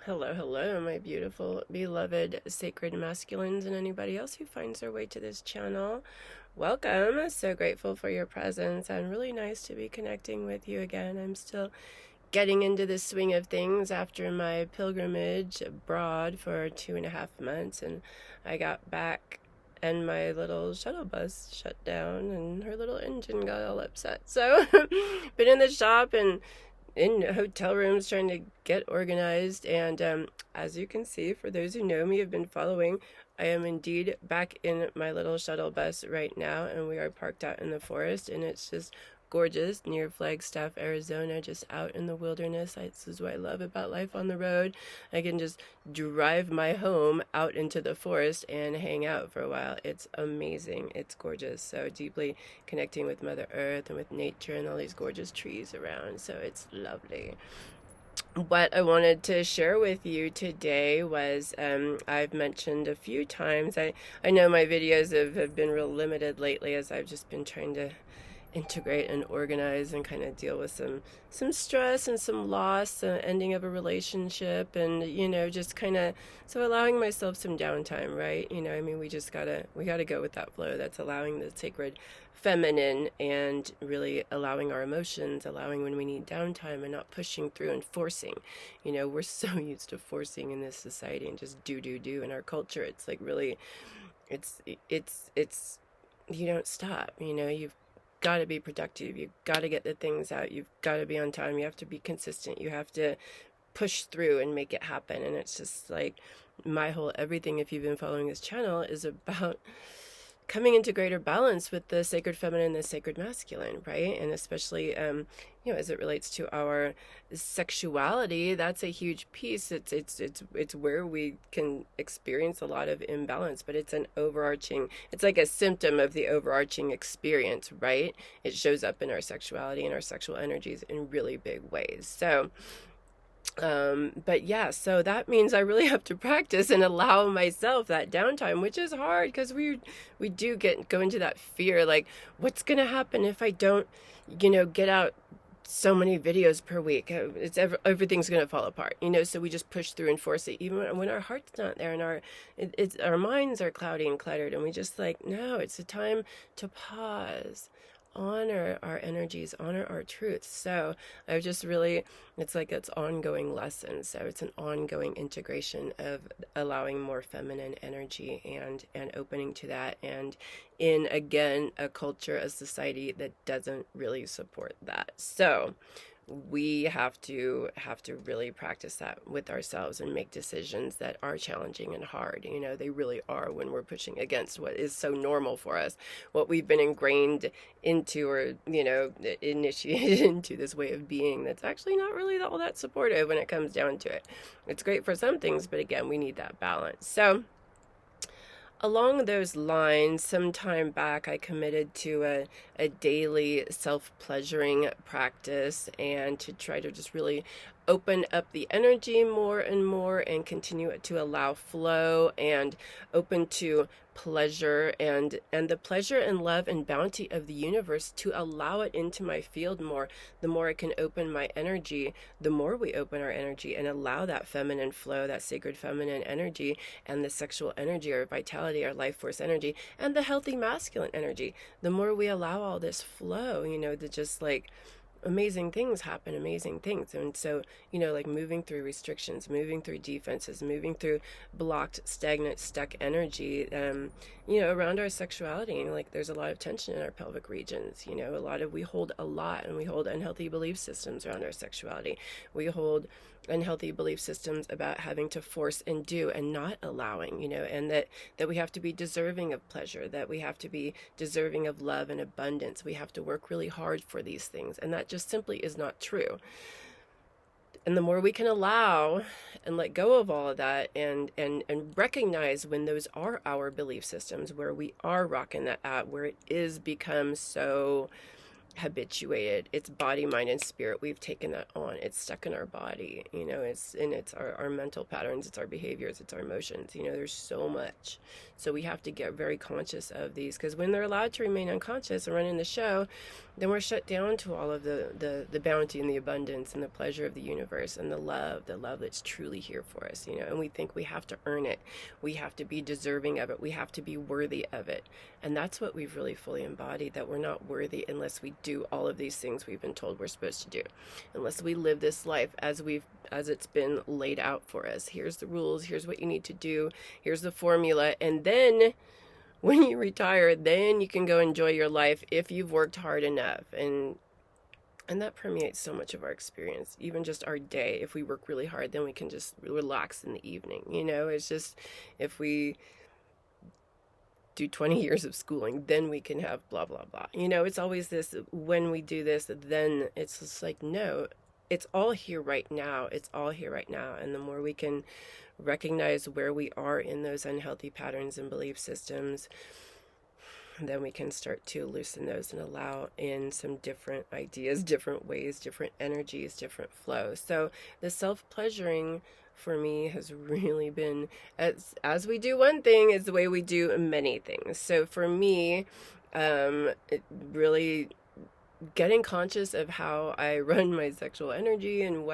Hello, hello, my beautiful, beloved, sacred masculines, and anybody else who finds their way to this channel. Welcome. So grateful for your presence, and really nice to be connecting with you again. I'm still getting into the swing of things after my pilgrimage abroad for 2.5 months, and I got back and my little shuttle bus shut down and her little engine got all upset. So been in the shop and in hotel rooms trying to get organized. And as you can see, for those who know me, have been following, I am indeed back in my little shuttle bus right now, and we are parked out in the forest, and it's just gorgeous near Flagstaff, Arizona, just out in the wilderness. This is what I love about life on the road. I can just drive my home out into the forest and hang out for a while. It's amazing. It's gorgeous. So deeply connecting with Mother Earth and with nature and all these gorgeous trees around. So it's lovely. What I wanted to share with you today was I've mentioned a few times, I know my videos have been real limited lately as I've just been trying to integrate and organize and kind of deal with some stress and some loss, ending of a relationship, and just kind of so allowing myself some downtime, right? I mean, we gotta go with that flow. That's allowing the sacred feminine and really allowing our emotions, allowing when we need downtime and not pushing through and forcing. We're so used to forcing in this society and just do in our culture. It's like really, it's you don't stop. You've got to be productive. You've got to get the things out. You've got to be on time. You have to be consistent. You have to push through and make it happen. And it's just like my whole everything, if you've been following this channel, is about coming into greater balance with the sacred feminine and the sacred masculine, right? And especially as it relates to our sexuality, that's a huge piece. It's where we can experience a lot of imbalance, but it's it's like a symptom of the overarching experience, right? It shows up in our sexuality and our sexual energies in really big ways. So but yeah, so that means I really have to practice and allow myself that downtime, which is hard because we do go into that fear, like what's gonna happen if I don't get out so many videos per week. Everything's gonna fall apart, so we just push through and force it even when our heart's not there, and our minds are cloudy and cluttered, and we just like, no, it's a time to pause, honor our energies, honor our truths. So I've just really, it's ongoing lessons. So it's an ongoing integration of allowing more feminine energy and opening to that, and in, again, a culture, a society that doesn't really support that. So we have to really practice that with ourselves and make decisions that are challenging and hard. They really are, when we're pushing against what is so normal for us, what we've been ingrained into, or initiated into, this way of being that's actually not really all that supportive when it comes down to it. It's great for some things, but again, we need that balance. So along those lines, some time back, I committed to a daily self-pleasuring practice, and to try to just really open up the energy more and more and continue to allow flow and open to pleasure and the pleasure and love and bounty of the universe, to allow it into my field more. The more I can open my energy, the more we open our energy and allow that feminine flow, that sacred feminine energy, and the sexual energy, our vitality, our life force energy, and the healthy masculine energy. The more we allow all this flow, to just like amazing things happen, amazing things. And so, like moving through restrictions, moving through defenses, moving through blocked, stagnant, stuck energy, around our sexuality. And like, there's a lot of tension in our pelvic regions, we hold a lot, and we hold unhealthy belief systems around our sexuality. We hold unhealthy belief systems about having to force and do and not allowing, and that we have to be deserving of pleasure, that we have to be deserving of love and abundance. We have to work really hard for these things, and that just simply is not true. And the more we can allow and let go of all of that, and recognize when those are our belief systems, where we are rocking that out, where it is become so habituated. It's body, mind, and spirit. We've taken that on. It's stuck in our body. It's our mental patterns, it's our behaviors, it's our emotions. There's so much. So we have to get very conscious of these, because when they're allowed to remain unconscious and running the show, then we're shut down to all of the bounty and the abundance and the pleasure of the universe and the love that's truly here for us, and we think we have to earn it. We have to be deserving of it. We have to be worthy of it. And that's what we've really fully embodied, that we're not worthy unless we do all of these things we've been told we're supposed to do. Unless we live this life as it's been laid out for us. Here's the rules, here's what you need to do, here's the formula, and then when you retire, then you can go enjoy your life if you've worked hard enough. And that permeates so much of our experience, even just our day. If we work really hard, then we can just relax in the evening. It's just, if we do 20 years of schooling, then we can have blah, blah, blah. It's always this, when we do this, then it's just like, no, it's all here right now. It's all here right now. And the more we can recognize where we are in those unhealthy patterns and belief systems, then we can start to loosen those and allow in some different ideas, different ways, different energies, different flows. So the self-pleasuring for me has really been, as we do one thing is the way we do many things. So for me, it really getting conscious of how I run my sexual energy and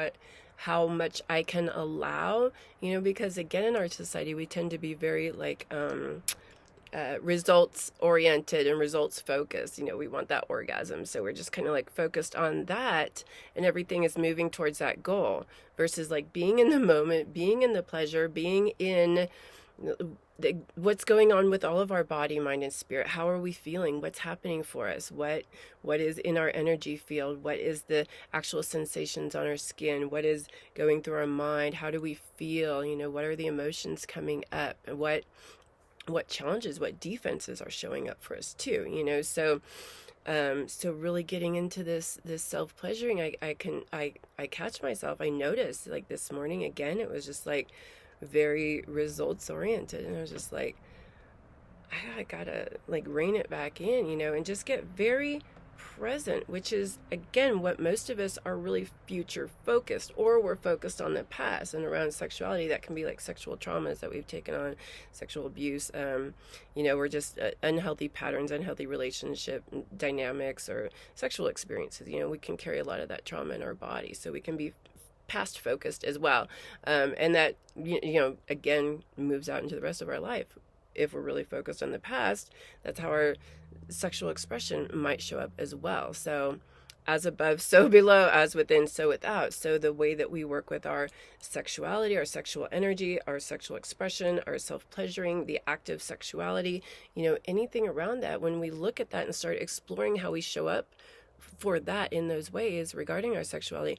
how much I can allow, because again, in our society, we tend to be very results oriented and results focused. We want that orgasm. So we're just kind of focused on that, and everything is moving towards that goal, versus being in the moment, being in the pleasure, being in what's going on with all of our body, mind, and spirit. How are we feeling? What's happening for us? What is in our energy field? What is the actual sensations on our skin? What is going through our mind? How do we feel? What are the emotions coming up? And what challenges, what defenses are showing up for us too, so really getting into this self-pleasuring, I catch myself. I noticed this morning again, it was just very results oriented, and I was just I gotta rein it back in, and just get very present, which is again what most of us are really future focused, or we're focused on the past. And around sexuality, that can be sexual traumas that we've taken on, sexual abuse, we're just unhealthy patterns, unhealthy relationship dynamics, or sexual experiences. We can carry a lot of that trauma in our body, so we can be past focused as well, and that again moves out into the rest of our life. If we're really focused on the past, that's how our sexual expression might show up as well. So as above, so below, as within, so without. So the way that we work with our sexuality, our sexual energy, our sexual expression, our self-pleasuring, the active sexuality, anything around that, when we look at that and start exploring how we show up for that in those ways regarding our sexuality,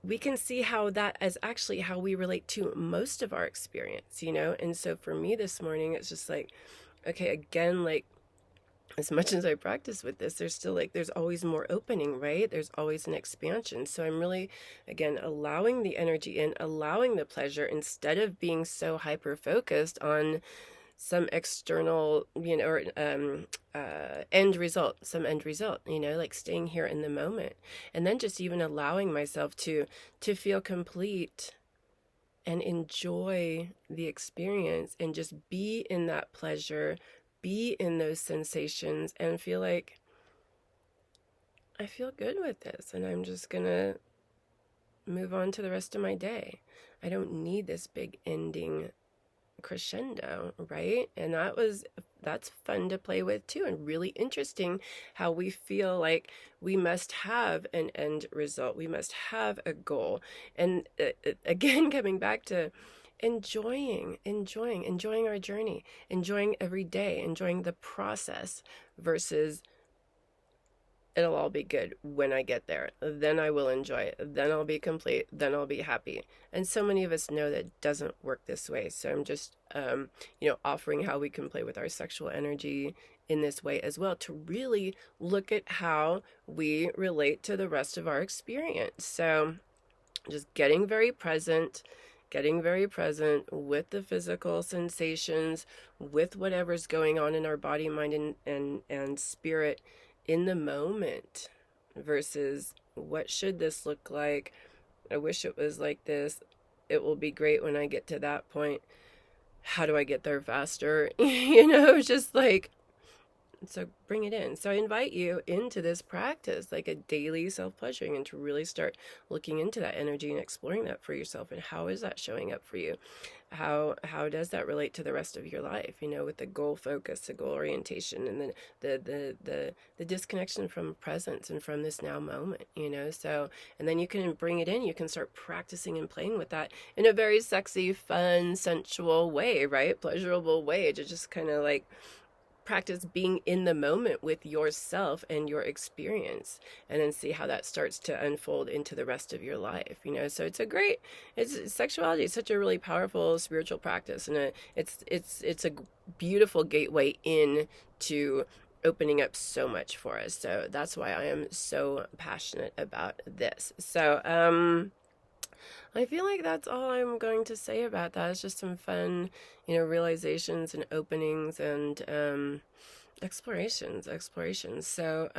we can see how that is actually how we relate to most of our experience, And so for me this morning, it's just okay, again, as much as I practice with this, there's still there's always more opening, right? There's always an expansion. So I'm really, again, allowing the energy in, allowing the pleasure, instead of being so hyper focused on some external, or end result, staying here in the moment. And then just even allowing myself to feel complete and enjoy the experience, and just be in that pleasure, be in those sensations, and feel I feel good with this, and I'm just gonna move on to the rest of my day. I don't need this big ending crescendo, right? And that's fun to play with too, and really interesting how we feel we must have an end result, we must have a goal. And again, coming back to enjoying our journey, enjoying every day, enjoying the process, versus it'll all be good when I get there. Then I will enjoy it. Then I'll be complete. Then I'll be happy. And so many of us know that it doesn't work this way. So I'm just, offering how we can play with our sexual energy in this way as well, to really look at how we relate to the rest of our experience. So just getting very present with the physical sensations, with whatever's going on in our body, mind, and spirit in the moment versus what should this look like? I wish it was like this. It will be great when I get to that point. How do I get there faster? Just like, so bring it in. So I invite you into this practice, like a daily self-pleasuring, and to really start looking into that energy and exploring that for yourself. And how is that showing up for you? How does that relate to the rest of your life? With the goal focus, the goal orientation, and then the disconnection from presence and from this now moment. So, and then you can bring it in. You can start practicing and playing with that in a very sexy, fun, sensual way, right? Pleasurable way to just kind of like practice being in the moment with yourself and your experience, and then see how that starts to unfold into the rest of your life. So it's sexuality is such a really powerful spiritual practice, and it's a beautiful gateway in to opening up so much for us. So that's why I am so passionate about this. So I feel like that's all I'm going to say about that. It's just some fun, realizations and openings and explorations. So,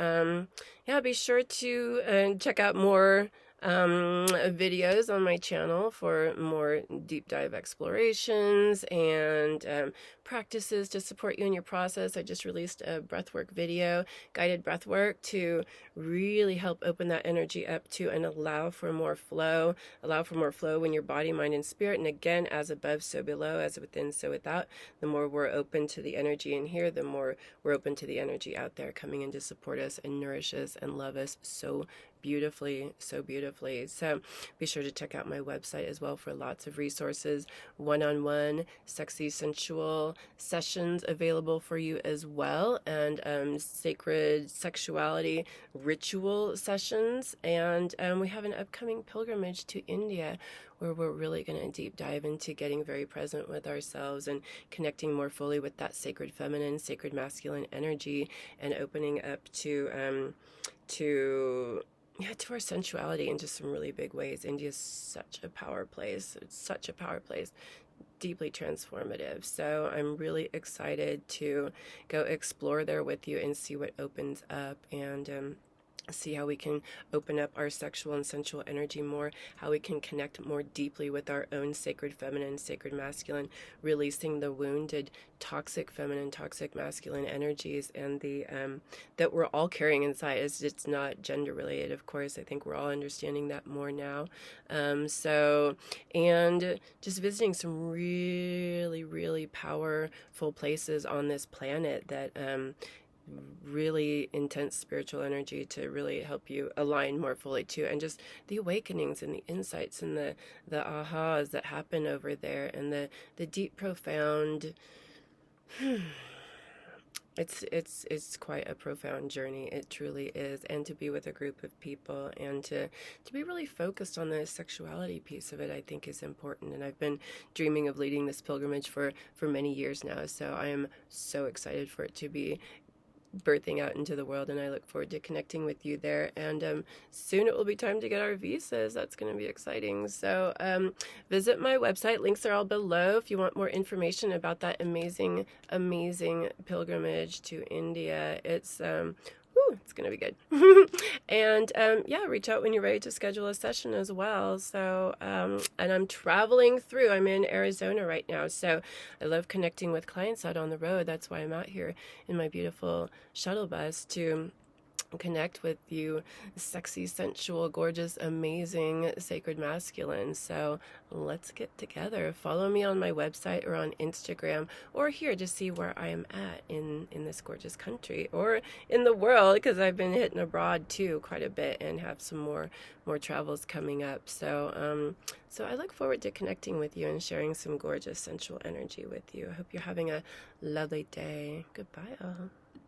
yeah, be sure to check out more videos on my channel for more deep dive explorations and practices to support you in your process. I just released a breathwork video, guided breathwork, to really help open that energy up to and allow for more flow in your body, mind, and spirit. And again, as above, so below, as within, so without. The more we're open to the energy in here, the more we're open to the energy out there coming in to support us and nourishes and love us so beautifully. So be sure to check out my website as well for lots of resources, one-on-one sexy sensual sessions available for you as well, and sacred sexuality ritual sessions. And we have an upcoming pilgrimage to India where we're really going to deep dive into getting very present with ourselves and connecting more fully with that sacred feminine, sacred masculine energy, and opening up to our sensuality in just some really big ways. India is such a power place. It's such a power place. Deeply transformative. So I'm really excited to go explore there with you and see what opens up, and see how we can open up our sexual and sensual energy more, how we can connect more deeply with our own sacred feminine, sacred masculine, releasing the wounded, toxic feminine, toxic masculine energies, and the that we're all carrying inside. It's not gender related, of course. I think we're all understanding that more now. And just visiting some really, really powerful places on this planet that really intense spiritual energy to really help you align more fully to, and just the awakenings and the insights and the ahas that happen over there, and the deep, profound it's quite a profound journey. It truly is. And to be with a group of people and to be really focused on the sexuality piece of it, I think is important. And I've been dreaming of leading this pilgrimage for many years now. So I am so excited for it to be birthing out into the world, and I look forward to connecting with you there. And soon it will be time to get our visas. That's going to be exciting. So visit my website. Links are all below if you want more information about that amazing pilgrimage to India. It's going to be good. And yeah, reach out when you're ready to schedule a session as well. So and I'm traveling through. I'm in Arizona right now, so I love connecting with clients out on the road. That's why I'm out here in my beautiful shuttle bus to connect with you, sexy, sensual, gorgeous, amazing, sacred masculine. So let's get together. Follow me on my website or on Instagram, or here to see where I am at in this gorgeous country or in the world, because I've been hitting abroad too quite a bit and have some more travels coming up. So I look forward to connecting with you and sharing some gorgeous sensual energy with you. I hope you're having a lovely day. Goodbye all.